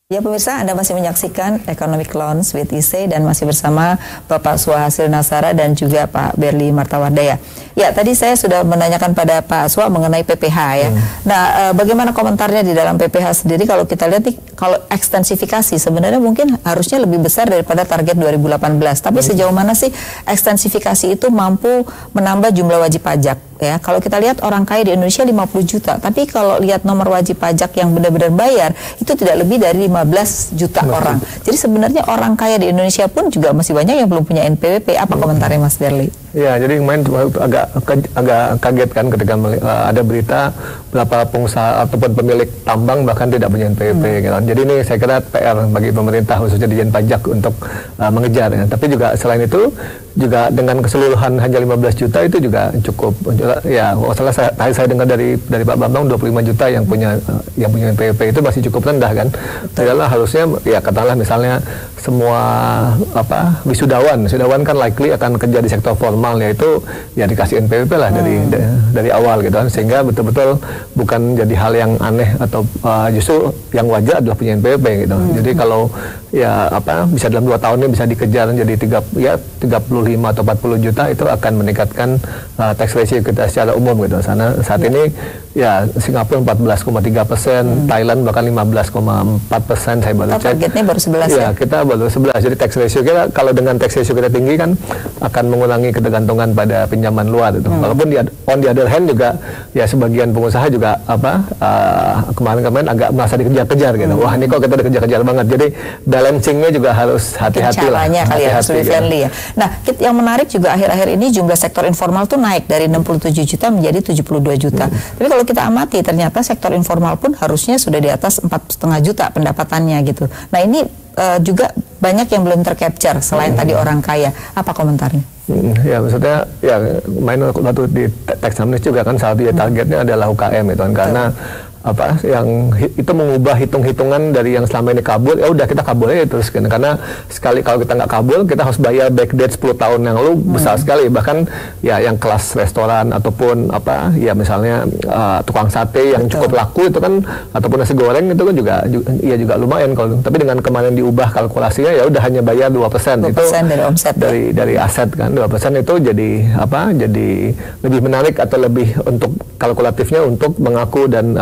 Ya pemirsa, Anda masih menyaksikan Economic Lounge with IC dan masih bersama Bapak Suhasil Nasara dan juga Pak Berli Martawardaya. Ya, tadi saya sudah menanyakan pada Pak Suha mengenai PPH ya. Nah, bagaimana komentarnya di dalam PPH sendiri kalau kita lihat nih, kalau ekstensifikasi sebenarnya mungkin harusnya lebih besar daripada target 2018. Tapi sejauh mana sih ekstensifikasi itu mampu menambah jumlah wajib pajak? Ya, kalau kita lihat orang kaya di Indonesia 50 juta, tapi kalau lihat nomor wajib pajak yang benar-benar bayar itu tidak lebih dari 15 juta orang. Jadi sebenarnya orang kaya di Indonesia pun juga masih banyak yang belum punya NPWP. Apa komentarnya Mas Berli? Ya, jadi kemarin agak kaget kan ketika ada berita berapa pengusaha ataupun pemilik tambang bahkan tidak punya NPWP. Gitu. Jadi ini saya kira PR bagi pemerintah khususnya Ditjen Pajak untuk mengejar. Ya. Tapi juga selain itu juga dengan keseluruhan hanya 15 juta itu juga cukup. Ya, masalah saya dengar dari Pak Bambang 25 juta yang punya NPWP itu masih cukup rendah kan. Padahal harusnya ya katakanlah misalnya semua wisudawan kan likely akan kerja di sektor formal, yaitu ya dikasih NPWP lah dari awal gitu kan, sehingga betul-betul bukan jadi hal yang aneh atau justru yang wajar adalah punya NPWP gitu. Jadi kalau ya bisa dalam 2 tahun ini bisa dikejar jadi 35 atau 40 juta itu akan meningkatkan tax ratio kita secara umum gitu. Saat ini ya Singapura 14,3%, Thailand bahkan 15,4%, saya baru cek. Targetnya baru 11 ya? Kita baru 11. Jadi tax ratio kita, kalau dengan tax ratio kita tinggi kan akan mengurangi ketergantungan pada pinjaman luar itu. Walaupun on the other hand juga ya sebagian pengusaha juga kemarin-kemarin agak merasa dikejar-kejar gitu. Wah, ini kok kita dikejar-kejar banget. Jadi balancingnya juga harus hati-hati lah. Caranya kali ya, harus lebih friendly ya. Nah, yang menarik juga akhir-akhir ini jumlah sektor informal tuh naik dari 67 juta menjadi 72 juta. Tapi kalau kita amati ternyata sektor informal pun harusnya sudah di atas 4,5 juta pendapatannya gitu. Nah, ini juga banyak yang belum tercapture selain tadi orang kaya. Apa komentarnya? Ya, maksudnya ya main waktu di tax amnesty juga kan salah satu targetnya adalah UKM itu kan, karena yang itu mengubah hitung-hitungan dari yang selama ini kabul, ya udah kita kabul aja terus kan. Karena sekali kalau kita nggak kabul, kita harus bayar backdate 10 tahun yang lalu besar sekali. Bahkan ya yang kelas restoran ataupun ya misalnya tukang sate yang cukup laku itu kan, ataupun nasi goreng itu kan juga lumayan kalau. Tapi dengan kemarin diubah kalkulasinya, ya udah hanya bayar 2%. 2% itu dari omset dari aset kan. 2% itu jadi jadi lebih menarik atau lebih untuk kalkulatifnya untuk mengaku dan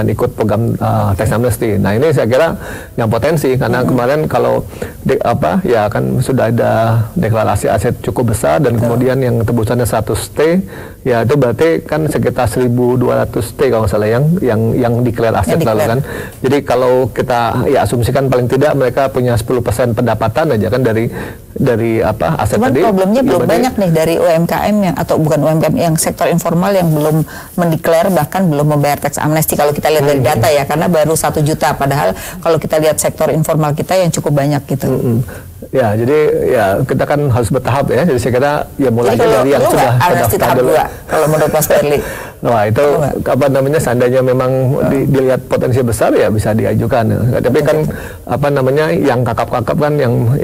ikut program tax amnesty. Nah, ini saya kira yang potensi, karena kemarin kalau ya kan sudah ada deklarasi aset cukup besar dan kemudian yang tebusannya 100 T, ya itu berarti kan sekitar 1.200 T kalau nggak salah yang declare aset lalu kan. Jadi kalau kita ya asumsikan paling tidak mereka punya 10% pendapatan aja kan dari aset tadi. Problemnya belum banyak nih dari UMKM atau bukan UMKM, yang sektor informal yang belum mendeklar bahkan belum membayar tax amnesty kalau kita lihat dari data ya, karena baru 1 juta, padahal kalau kita lihat sektor informal kita yang cukup banyak gitu. Ya, jadi ya kita kan harus bertahap ya. Jadi saya kira ya mulai dari yang sudah tahap 2 kalau menurut Mas Berli. Wah, itu seandainya memang dilihat potensi besar ya bisa diajukan. Tapi kan yang kakap-kakap kan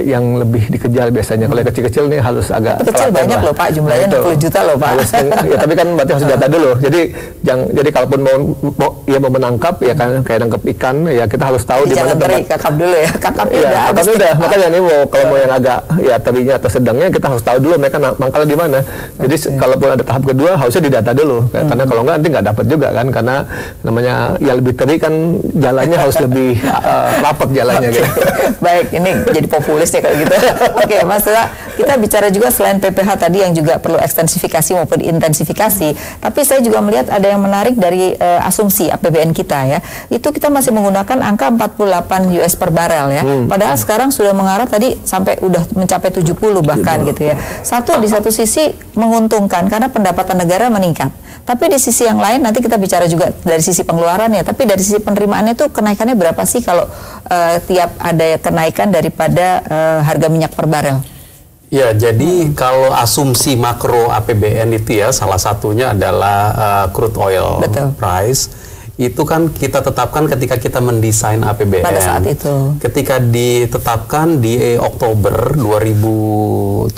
yang lebih dikejar biasanya. Kalau kecil-kecil nih harus agak kecil banyak loh Pak, jumlahnya 60 juta loh Pak. Ya, tapi kan berarti harus data dulu. Jadi kalaupun mau menangkap ya kan kayak nangkap ikan ya, kita harus tahu di mana tempat. Kakap dulu ya. Kakapnya udah. Makanya ini kalau mau yang agak ya terinya atau sedangnya, kita harus tahu dulu mereka mangkalnya di mana. Jadi kalaupun ada tahap kedua harusnya didata dulu. Karena kalau enggak nanti nggak dapat juga kan, karena namanya ya lebih teri kan jalannya harus lebih rapat jalannya gitu. Baik, ini jadi populis ya kalau gitu. Oke, Mas, kita bicara juga selain PPH tadi yang juga perlu ekstensifikasi maupun intensifikasi, tapi saya juga melihat ada yang menarik dari asumsi APBN kita ya. Itu kita masih menggunakan angka 48 US per barel ya. Padahal sekarang sudah mengarah tadi sampai udah mencapai 70 bahkan gitu ya. Di satu sisi menguntungkan karena pendapatan negara meningkat. Tapi di sisi yang lain nanti kita bicara juga dari sisi pengeluarannya, tapi dari sisi penerimaannya itu kenaikannya berapa sih kalau tiap ada kenaikan daripada harga minyak per barel? Ya, jadi kalau asumsi makro APBN itu ya salah satunya adalah crude oil price. Itu kan kita tetapkan ketika kita mendesain APBN. Pada saat itu. Ketika ditetapkan di Oktober 2017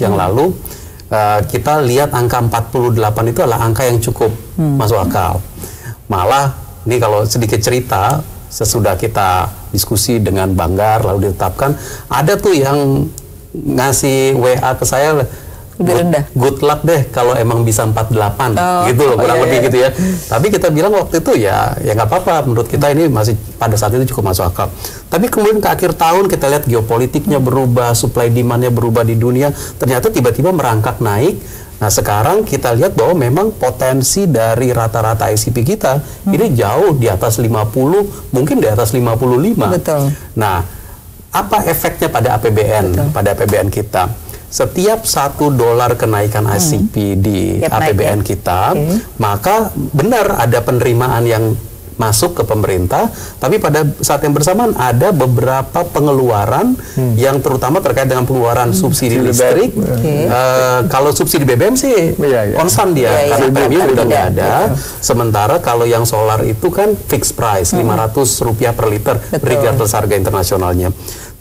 yang lalu, kita lihat angka 48 itu adalah angka yang cukup masuk akal. Malah, ini kalau sedikit cerita, sesudah kita diskusi dengan Banggar lalu ditetapkan, ada tuh yang ngasih WA ke saya lebih rendah. Good luck deh kalau emang bisa 48 gitu loh, kurang lebih gitu ya. Tapi kita bilang waktu itu ya nggak apa-apa, menurut kita ini masih pada saat itu cukup masuk akal. Tapi kemudian ke akhir tahun kita lihat geopolitiknya berubah, supply demand-nya berubah di dunia, ternyata tiba-tiba merangkak naik. Nah sekarang kita lihat bahwa memang potensi dari rata-rata ICP kita ini jauh di atas 50, mungkin di atas 55. Betul. Nah apa efeknya pada APBN? Betul. Pada APBN kita? Setiap $1 kenaikan ICP di APBN kita, maka benar ada penerimaan yang masuk ke pemerintah, tapi pada saat yang bersamaan ada beberapa pengeluaran yang terutama terkait dengan pengeluaran subsidi listrik. Kalau subsidi BBM sih konstan dia, karena premium udah nggak ada. Sementara kalau yang solar itu kan fixed price, Rp500 per liter, regardless harga internasionalnya.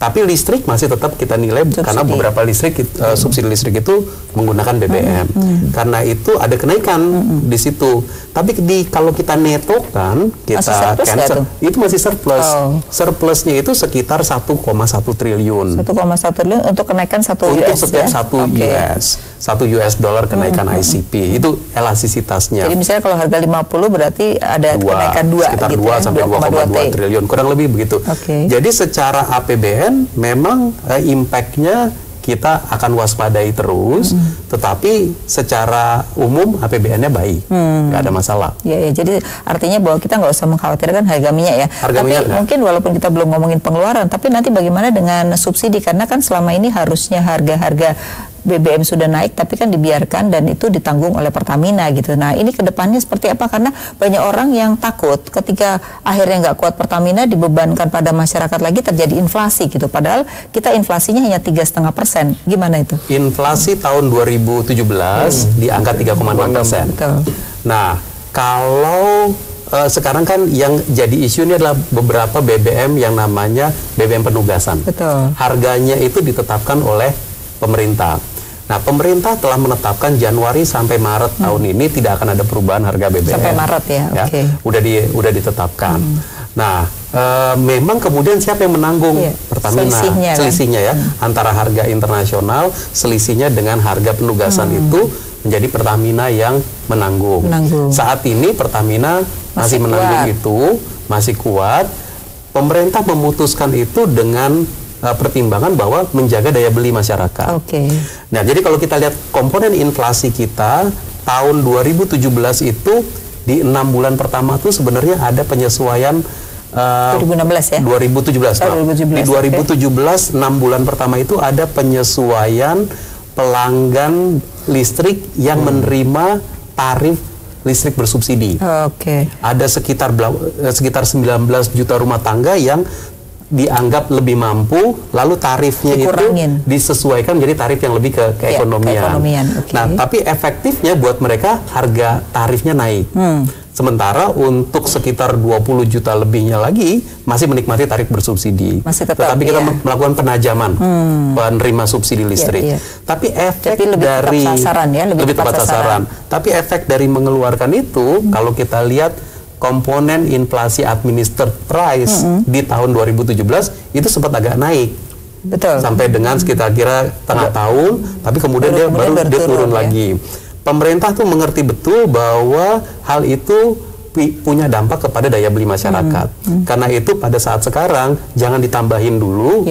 Tapi listrik masih tetap kita nilai subsidi. Karena beberapa listrik subsidi listrik itu menggunakan BBM. Karena itu ada kenaikan di situ. Tapi kalau kita netokan, kita cancel, itu masih surplus. Surplusnya itu sekitar 1,1 triliun. 1,1 triliun untuk kenaikan satu untuk US setiap ya? $1 kenaikan ICP. Itu elastisitasnya. Jadi misalnya kalau harga 50 berarti ada kenaikan 2 sekitar gitu 2 sampai 2,2 triliun, kurang lebih begitu. Jadi secara APBN memang impact-nya kita akan waspadai terus, tetapi secara umum APBN-nya baik, nggak ada masalah. Ya, jadi artinya bahwa kita nggak usah mengkhawatirkan harga minyak ya. Harga tapi minyak, mungkin walaupun kita belum ngomongin pengeluaran, tapi nanti bagaimana dengan subsidi? Karena kan selama ini harusnya harga-harga BBM sudah naik, tapi kan dibiarkan dan itu ditanggung oleh Pertamina gitu. Nah ini kedepannya seperti apa? Karena banyak orang yang takut ketika akhirnya nggak kuat Pertamina dibebankan pada masyarakat lagi terjadi inflasi gitu. Padahal kita inflasinya hanya 3,5%. Gimana itu? Inflasi tahun 2017 di angka 3,6%. Nah kalau sekarang kan yang jadi isu ini adalah beberapa BBM yang namanya BBM penugasan. Betul. Harganya itu ditetapkan oleh pemerintah. Nah, pemerintah telah menetapkan Januari sampai Maret tahun ini tidak akan ada perubahan harga BBM. Sampai Maret ya, udah ditetapkan. Nah, memang kemudian siapa yang menanggung? Pertamina. Selisihnya ya, antara harga internasional, selisihnya dengan harga penugasan itu menjadi Pertamina yang menanggung. Saat ini Pertamina masih menanggung itu, masih kuat. Pemerintah memutuskan itu dengan pertimbangan bahwa menjaga daya beli masyarakat. Nah, jadi kalau kita lihat komponen inflasi kita tahun 2017 itu di 6 bulan pertama tuh sebenarnya ada penyesuaian 2016 ya? 2017. Di 2017 6 bulan pertama itu ada penyesuaian pelanggan listrik yang menerima tarif listrik bersubsidi. Ada sekitar 19 juta rumah tangga yang dianggap lebih mampu, lalu tarifnya dikurangin, itu disesuaikan menjadi tarif yang lebih ke keekonomian. Nah, tapi efektifnya buat mereka harga tarifnya naik. Sementara untuk sekitar 20 juta lebihnya lagi masih menikmati tarif bersubsidi. Tetapi kita melakukan penajaman penerima subsidi listrik. Tapi efek dari lebih tepat sasaran. Tapi efek dari mengeluarkan itu kalau kita lihat komponen inflasi administered price di tahun 2017 itu sempat agak naik. Sampai dengan sekitar kira tengah tahun, tapi kemudian dia turun lagi. Pemerintah tuh mengerti betul bahwa hal itu punya dampak kepada daya beli masyarakat. Karena itu pada saat sekarang jangan ditambahin dulu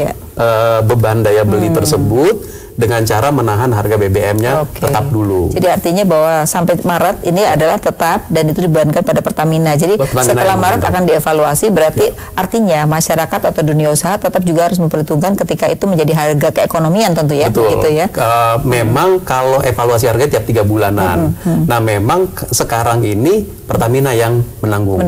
beban daya beli tersebut dengan cara menahan harga BBM-nya tetap dulu. Jadi artinya bahwa sampai Maret ini adalah tetap dan itu dibebankan pada Pertamina. Jadi setelah Maret akan dievaluasi, berarti artinya masyarakat atau dunia usaha tetap juga harus memperhitungkan ketika itu menjadi harga keekonomian tentu ya. Betul. Gitu ya. Memang kalau evaluasi harga tiap 3 bulanan. Nah memang sekarang ini Pertamina yang menanggung.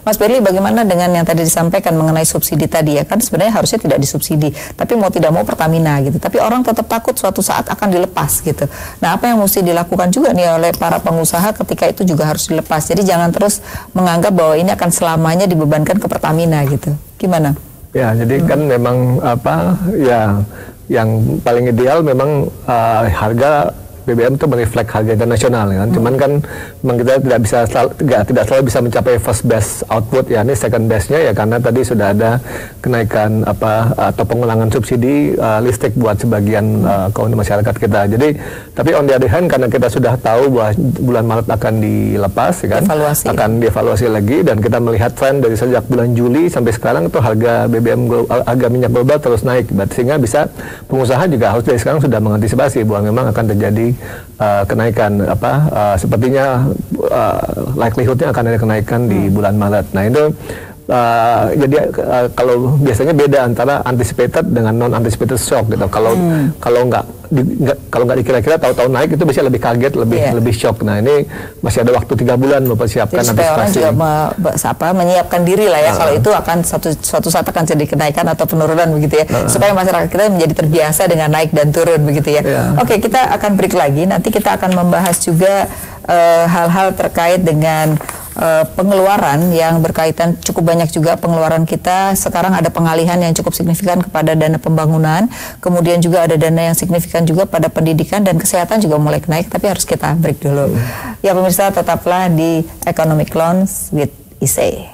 Mas Berli, bagaimana dengan yang tadi disampaikan mengenai subsidi tadi ya? Kan sebenarnya harusnya tidak disubsidi, tapi mau tidak mau Pertamina gitu. Tapi orang tetap takut suatu saat akan dilepas gitu. Nah, apa yang mesti dilakukan juga nih oleh para pengusaha ketika itu juga harus dilepas. Jadi jangan terus menganggap bahwa ini akan selamanya dibebankan ke Pertamina gitu. Gimana? Ya, jadi kan memang yang paling ideal memang harga BBM itu mereflek harga internasional kan. Cuman kan memang kita tidak selalu bisa mencapai first best output ya. Ini second bestnya ya karena tadi sudah ada kenaikan atau pengulangan subsidi listrik buat sebagian kaum masyarakat kita. Jadi tapi on the other hand karena kita sudah tahu bahwa bulan Maret akan dilepas ya kan, akan dievaluasi lagi dan kita melihat tren dari sejak bulan Juli sampai sekarang itu harga BBM harga minyak global terus naik, sehingga bisa pengusaha juga harus dari sekarang sudah mengantisipasi bahwa memang akan terjadi kenaikan sepertinya likelihoodnya akan ada kenaikan di bulan Maret. Nah itu jadi kalau biasanya beda antara anticipated dengan non anticipated shock gitu. Kalau nggak dikira-kira tahu-tahu naik itu biasanya lebih kaget, lebih shock. Nah ini masih ada waktu 3 bulan mempersiapkan antisipasi. Supaya orang juga menyiapkan diri lah ya kalau itu akan suatu saat akan jadi kenaikan atau penurunan begitu ya. Supaya masyarakat kita menjadi terbiasa dengan naik dan turun begitu ya. Oke, kita akan break lagi. Nanti kita akan membahas juga hal-hal terkait dengan pengeluaran yang berkaitan cukup banyak juga pengeluaran kita. Sekarang ada pengalihan yang cukup signifikan kepada dana pembangunan, kemudian juga ada dana yang signifikan juga pada pendidikan dan kesehatan juga mulai naik, tapi harus kita break dulu. Ya pemirsa, tetaplah di Economic Lounge with ISE.